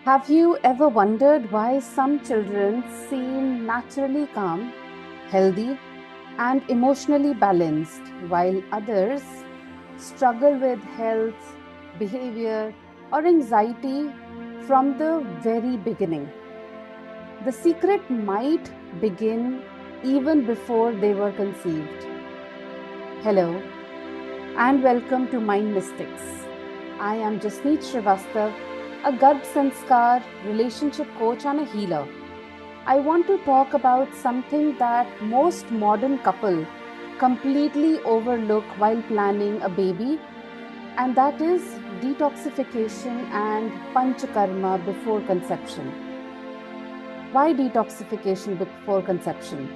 Have you ever wondered why some children seem naturally calm, healthy, and emotionally balanced, while others struggle with health, behavior, or anxiety from the very beginning? The secret might begin even before they were conceived. Hello, and welcome to Mind Mystics. I am Jasneet Srivastav, a Garbh Sanskar relationship coach and a healer. I want to talk about something that most modern couple completely overlook while planning a baby, and that is detoxification and panchakarma before conception. Why detoxification before conception?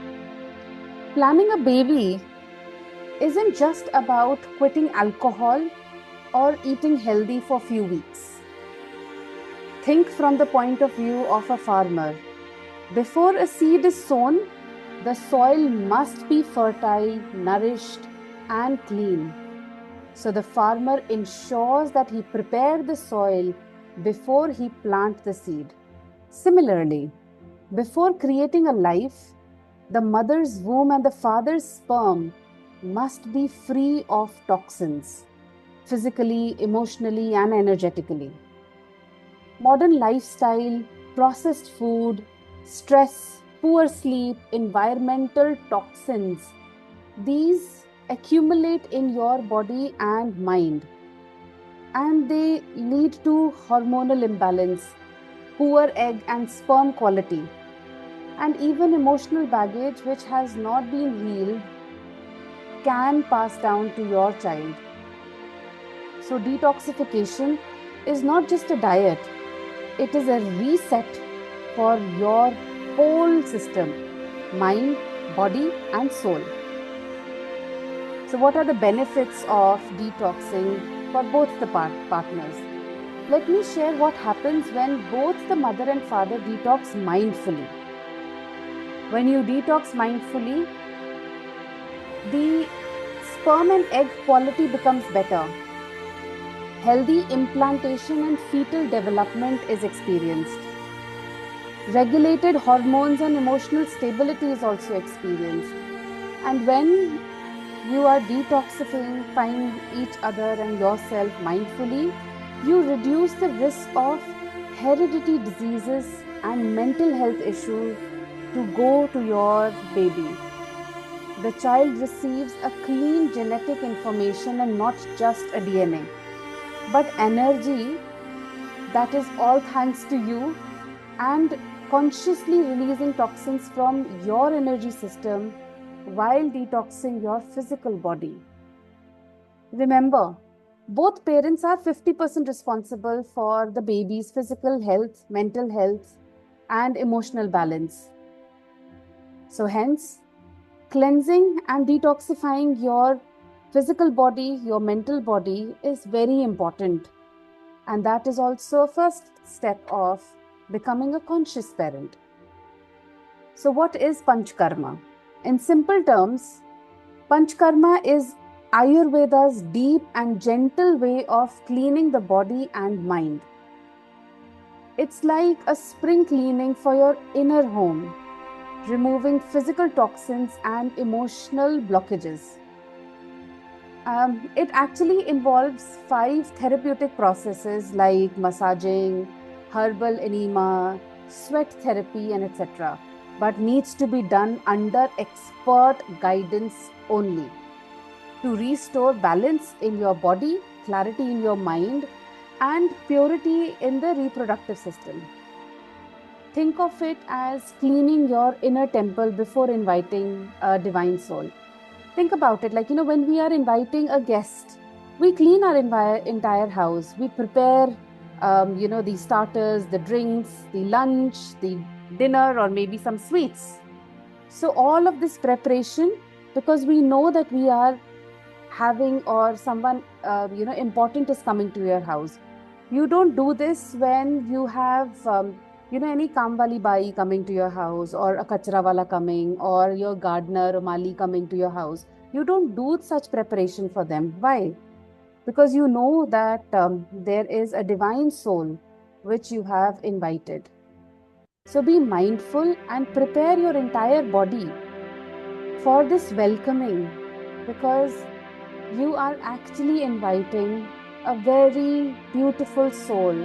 Planning a baby isn't just about quitting alcohol or eating healthy for few weeks. Think from the point of view of a farmer. Before a seed is sown, the soil must be fertile, nourished, and clean. So the farmer ensures that he prepare the soil before he plant the seed. Similarly, before creating a life, the mother's womb and the father's sperm must be free of toxins, physically, emotionally, and energetically. Modern lifestyle, processed food, stress, poor sleep, environmental toxins, these accumulate in your body and mind, and they lead to hormonal imbalance, poor egg and sperm quality, and even emotional baggage which has not been healed can pass down to your child. So, detoxification is not just a diet, it is a reset for your whole system, mind, body, and soul. So, what are the benefits of detoxing for both the partners? Let me share what happens when both the mother and father detox mindfully. When you detox mindfully, the sperm and egg quality becomes better. Healthy implantation and fetal development is experienced. Regulated hormones and emotional stability is also experienced. And when you are detoxifying each other and yourself mindfully, you reduce the risk of hereditary diseases and mental health issues to go to your baby. The child receives a clean genetic information and not just a DNA, but energy that is all thanks to you and consciously releasing toxins from your energy system while detoxing your physical body. Remember, both parents are 50% responsible for the baby's physical health, mental health, and emotional balance. So, hence, cleansing and detoxifying your physical body, your mental body is very important. And that is also a first step of becoming a conscious parent. So, what is Panchkarma? In simple terms, Panchkarma is Ayurveda's deep and gentle way of cleaning the body and mind. It's like a spring cleaning for your inner home, removing physical toxins and emotional blockages. It actually involves 5 therapeutic processes like massaging, herbal enema, sweat therapy, and etc. But needs to be done under expert guidance only to restore balance in your body, clarity in your mind, and purity in the reproductive system. Think of it as cleaning your inner temple before inviting a divine soul. Think about it like, when we are inviting a guest, we clean our entire house. We prepare, the starters, the drinks, the lunch, the dinner, or maybe some sweets. So, all of this preparation, because we know that we are having or someone important is coming to your house. You don't do this when you have any kamwali bai coming to your house, or a kachra wala coming, or your gardener or mali coming to your house. You don't do such preparation for them. Why? Because you know that there is a divine soul which you have invited. So be mindful and prepare your entire body for this welcoming, because you are actually inviting a very beautiful soul,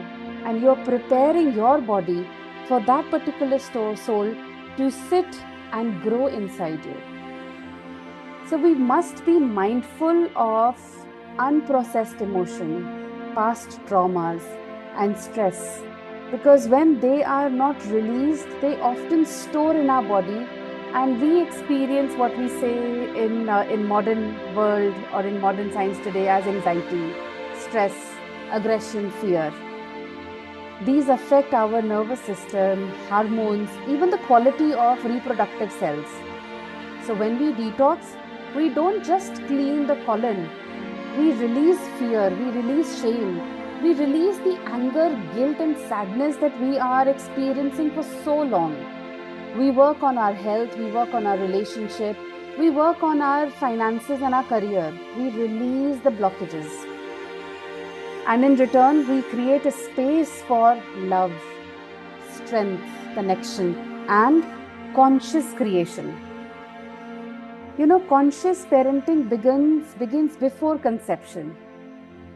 and you're preparing your body for that particular soul to sit and grow inside you. So we must be mindful of unprocessed emotion, past traumas, and stress, because when they are not released, they often store in our body, and we experience what we say in modern world or in modern science today as anxiety, stress, aggression, fear. These affect our nervous system, hormones, even the quality of reproductive cells. So when we detox, we don't just clean the colon, we release fear, we release shame, we release the anger, guilt, and sadness that we are experiencing for so long. We work on our health, we work on our relationship, we work on our finances and our career. We release the blockages. And in return, we create a space for love, strength, connection, and conscious creation. You know, conscious parenting begins before conception.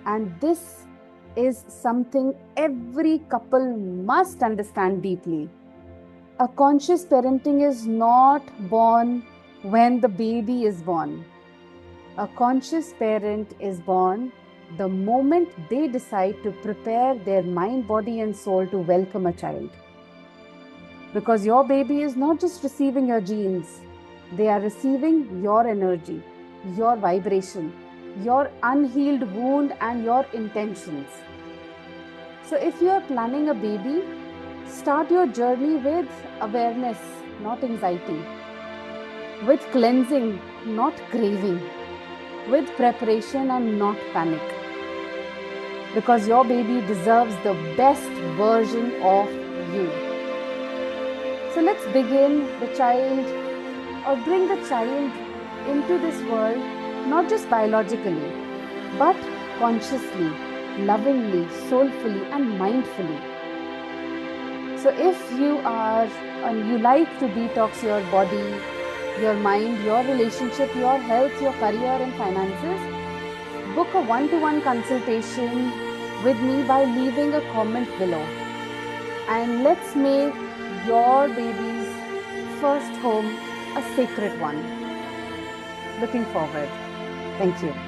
And this is something every couple must understand deeply. A conscious parenting is not born when the baby is born. A conscious parent is born the moment they decide to prepare their mind, body, and soul to welcome a child. Because your baby is not just receiving your genes, they are receiving your energy, your vibration, your unhealed wound, and your intentions. So if you are planning a baby, start your journey with awareness, not anxiety, with cleansing, not craving, with preparation and not panic. Because your baby deserves the best version of you. So let's begin the child, or bring the child into this world, not just biologically, but consciously, lovingly, soulfully, and mindfully. So if you like to detox your body, your mind, your relationship, your health, your career, and finances, book a one-to-one consultation with me by leaving a comment below. And let's make your baby's first home a sacred one. Looking forward. Thank you.